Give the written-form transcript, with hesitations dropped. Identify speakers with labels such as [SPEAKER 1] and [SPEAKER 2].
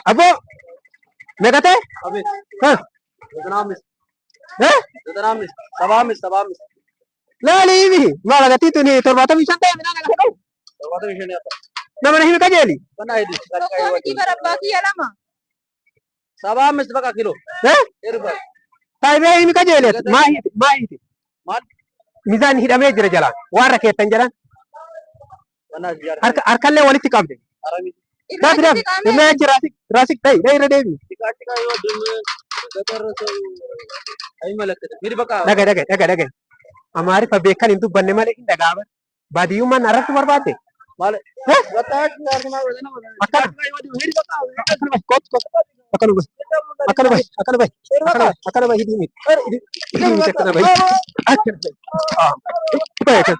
[SPEAKER 1] Abo, megate?
[SPEAKER 2] Amis.
[SPEAKER 1] Hah?
[SPEAKER 2] Vietnamese.
[SPEAKER 1] Eh?
[SPEAKER 2] Vietnamese. Sabamis. Sabamis.
[SPEAKER 1] Lali ini, malah gati tu ni terbata bisa teh, mana nak tahu?
[SPEAKER 2] Terbatas misalnya apa?
[SPEAKER 1] Nama ni himi kajeli.
[SPEAKER 2] Mana ini? Kali
[SPEAKER 3] Toko
[SPEAKER 2] kayu
[SPEAKER 3] kami
[SPEAKER 2] wadi.
[SPEAKER 3] di barabaki ya lama.
[SPEAKER 2] Sabamis berapa kilo?
[SPEAKER 1] Eh?
[SPEAKER 2] Irfan.
[SPEAKER 1] Tapi himi kajeli. Mahi.
[SPEAKER 2] Mat.
[SPEAKER 1] Mizan hidamnya jera jalan. Warra ke tanjaran.
[SPEAKER 2] Mana ziar?
[SPEAKER 1] Arkalle waliti kabde.
[SPEAKER 2] Arami.
[SPEAKER 1] Dah dah. Ini rasik dai redevi.
[SPEAKER 2] Tika yo dum. Gatar so. Ay malak. Miri baka.
[SPEAKER 1] Daga. हमारे पबेखन इंतु बनने वाले की दगावर बादियों में नरक बर्बादे
[SPEAKER 2] Male.
[SPEAKER 1] हैं
[SPEAKER 2] Gata ziar kena wadi na wadi.
[SPEAKER 1] अकल
[SPEAKER 2] Miri baka.
[SPEAKER 1] अकल भाई दी मिट दी चकना भाई अकल भाई